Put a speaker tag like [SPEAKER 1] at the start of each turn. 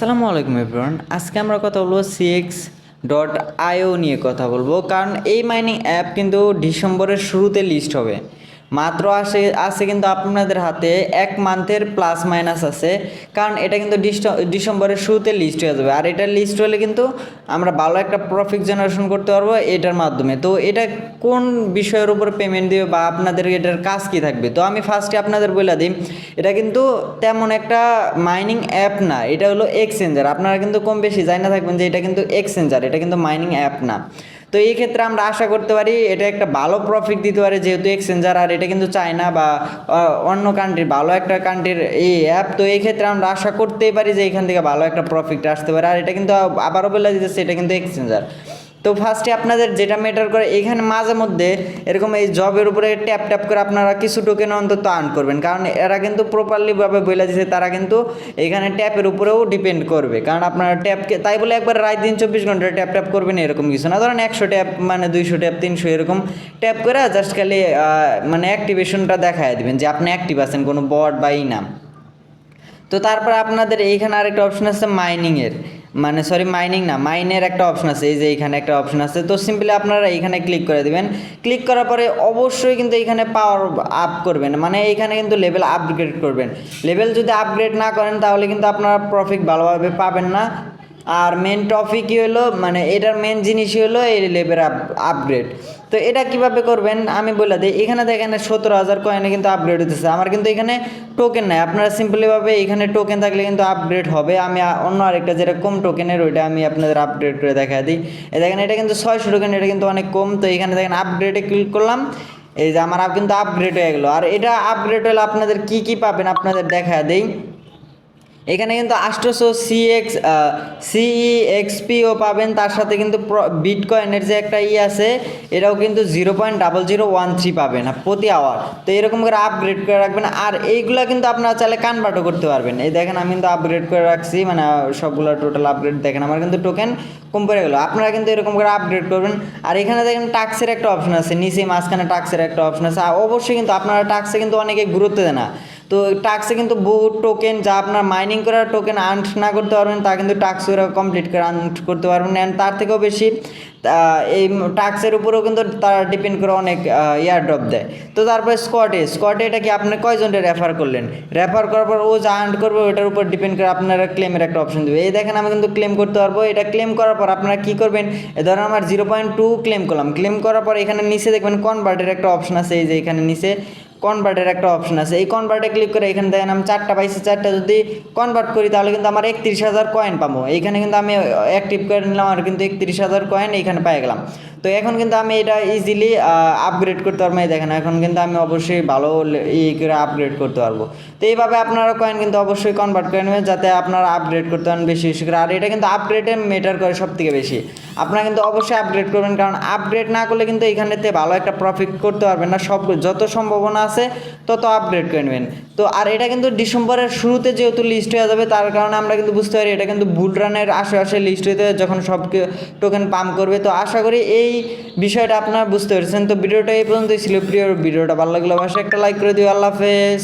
[SPEAKER 1] আসসালামু আলাইকুম এভরিওয়ান। আজকে আমরা কথা বলবো CX.io নিয়ে কথা বলবো, কারণ এই মাইনিং অ্যাপ কিন্তু ডিসেম্বরের শুরুতে লিস্ট হবে। মাত্র আছে কিন্তু আপনাদের হাতে 1 মান্থের প্লাস মাইনাস আছে, কারণ এটা কিন্তু ডিসেম্বরের শুরুতে লিস্ট হয়ে যাবে। আর এটা লিস্ট হলে কিন্তু আমরা ভালো একটা প্রফিট জেনারেশন করতে পারবো এটার মাধ্যমে। তো এটা কোন বিষয়ের উপর পেমেন্ট দিবে বা আপনাদের এটার কাজ কি থাকবে, তো আমি ফার্স্টে আপনাদের বলে দিই, এটা কিন্তু তেমন একটা মাইনিং অ্যাপ না, এটা হলো এক্সচেঞ্জার। আপনারা কিন্তু কম বেশি জানা থাকবেন যে এটা কিন্তু এক্সচেঞ্জার, এটা কিন্তু মাইনিং অ্যাপ না। তো এই ক্ষেত্রে আমরা আশা করতে পারি এটা একটা ভালো প্রফিট দিতে পারে, যেহেতু এক্সচেঞ্জার আর এটা কিন্তু চায়না বা অন্য কান্ট্রির ভালো একটা কান্ট্রির এই অ্যাপ। তো এই ক্ষেত্রে আমরা আশা করতেই পারি যে এখান থেকে ভালো একটা প্রফিট আসতে পারে। আর এটা কিন্তু আবারও বলে দিতেছে এটা কিন্তু এক্সচেঞ্জার। তো ফার্স্টে আপনাদের যেটা ম্যাটার করে, এখানে মাঝে মধ্যে এরকম এই জবের উপরে ট্যাপ ট্যাপ করে আপনারা কিছু টোকেন অন্তত আর্ন করবেন, কারণ এরা কিন্তু প্রপারলিভাবে বলে দিচ্ছে তারা কিন্তু এখানে ট্যাপের উপরেও ডিপেন্ড করবে। কারণ আপনারা ট্যাপকে তাই বলে একবার রাত দিন 24 ঘন্টা ট্যাপ ট্যাপ করবেন এরকম কিছু না। ধরেন 100 ট্যাপ মানে 200 ট্যাপ 300 এরকম ট্যাপ করে জাস্ট খালি মানে অ্যাক্টিভেশনটা দেখায় দিবেন যে আপনি অ্যাক্টিভ আছেন, কোনো বট বা ইনাম। তো তারপর আপনাদের এইখানে আরেকটা অপশন আছে মাইনিংয়ের, মানে সরি মাইনিং না, মাইনের একটা অপশন আছে, এই যে এইখানে একটা অপশন আছে। তো সিম্পলি আপনারা এইখানে ক্লিক করে দিবেন। ক্লিক করার পরে অবশ্যই কিন্তু এইখানে পাওয়ার আপ করবেন, মানে এইখানে কিন্তু লেভেল আপগ্রেড করবেন। লেভেল যদি আপগ্রেড না করেন তাহলে কিন্তু আপনারা প্রফিট ভালোভাবে পাবেন না। আর মেন টপিকই হলো, মানে এটার মেন জিনিসই হলো এই লেভেল আপগ্রেড। তো এটা কিভাবে করবেন আমি বলে দিই। এখানে দেখেন 17,000 কয়েনে কিন্তু আপগ্রেড হতেছে, আমার কিন্তু এখানে টোকেন নাই। আপনারা সিম্পলিভাবে এখানে টোকেন থাকলে কিন্তু আপগ্রেড হবে। আমি অন্য আরেকটা যেটা কম টোকেনের ওইটা আমি আপনাদের আপগ্রেড করে দেখা দিই। দেখেন এটা কিন্তু 600 টোকেন, এটা কিন্তু অনেক কম। তো এখানে দেখেন আপগ্রেডে ক্লিক করলাম, এই যে আমার কিন্তু আপগ্রেড হয়ে গেলো। আর এটা আপগ্রেড হলে আপনাদের কি কি পাবেন আপনাদের দেখা দিই। এখানে কিন্তু 800 CEXPও পাবেন, তার সাথে কিন্তু বিটকয়েনের যে একটা আছে এটাও কিন্তু 0.0013 পাবেন প্রতি আওয়ার। তো এরকম করে আপগ্রেড করে রাখবেন। আর এইগুলা কিন্তু আপনারা চাইলে কনভার্টও করতে পারবেন। এই দেখেন আমি কিন্তু আপগ্রেড করে রাখছি, মানে সবগুলো টোটাল আপগ্রেড দেখেন আমার কিন্তু টোকেন কম পড়ে গেলো। আপনারা কিন্তু এরকম করে আপগ্রেড করবেন। আর এখানে দেখেন টাক্সের একটা অপশন আছে, নিচে মাঝখানে টাক্সের একটা অপশন আছে। অবশ্যই কিন্তু আপনারা টাক্সে কিন্তু অনেকে গুরুত্ব দেয় না। তো টাক্সে কিন্তু বহু টোকেন যা আপনার মাইনিং করার টোকেন আর্ন না করতে পারবেন, তা কিন্তু টাক্স ওরা কমপ্লিট করে আর্ন করতে পারবেন। অ্যান্ড তার থেকেও বেশি এই টাক্সের উপরেও কিন্তু তারা ডিপেন্ড করে অনেক ইয়ার ড্রপ দেয়। তো তারপরে স্কোয়াডে এটা কি আপনি কয়জনটা রেফার করলেন, রেফার করার পর ও যা আর্ন করবে ওটার উপর ডিপেন্ড করে আপনারা ক্লেমের একটা অপশন দেবে। এই দেখেন আমি কিন্তু ক্লেম করতে পারবো। এটা ক্লেম করার পর আপনারা কী করবেন, ধরুন আমার 0.2 ক্লেম করলাম। ক্লেম করার পর এখানে নিচে দেখবেন কনভার্টের একটা অপশন আছে, এই যে এখানে নিচে কনভার্টের একটা অপশন আছে। এই কনভার্টে ক্লিক করে এখানে দেখেন আমি 4টা পাইছি, 4টা যদি কনভার্ট করি তাহলে কিন্তু আমার 31,000 কয়েন পাবো। এইখানে কিন্তু আমি অ্যাক্টিভ করে নিলাম আর কিন্তু 31,000 কয়েন এইখানে পেয়ে গেলাম। তো এখন কিন্তু আমি এটা ইজিলি আপগ্রেড করতে পারবো। দেখেন এখন কিন্তু আমি অবশ্যই ভালো করে আপগ্রেড করতে পারবো। তো এইভাবে আপনারা কয়েন কিন্তু অবশ্যই কনভার্ট করে নেবেন যাতে আপনারা আপগ্রেড করতে পারেন বেশি বেশি করে। আর এটা কিন্তু আপগ্রেডে ম্যাটার করে সব থেকে বেশি। আপনারা কিন্তু অবশ্যই আপগ্রেড করবেন, কারণ আপগ্রেড না করলে কিন্তু এখানেতে ভালো একটা প্রফিট করতে পারবেন না। সব যত সম্ভাবনা আছে তত আপগ্রেড করে নেবেন। তো আর এটা কিন্তু ডিসেম্বরের শুরুতে যেহেতু লিস্ট হয়ে যাবে, তার কারণে আমরা কিন্তু বুঝতে পারি এটা কিন্তু বুল রানের আশেপাশে লিস্ট হতে যখন সব টোকেন পাম্প করবে। তো আশা করি এই বিষয়টা আপনারা বুঝতে পেরেছেন। তো ভিডিওটা এই পর্যন্তই ছিল। প্রিয় ভিডিওটা ভালো লাগলে অবশ্যই একটা লাইক করে দিও। আল্লাহ হাফেজ।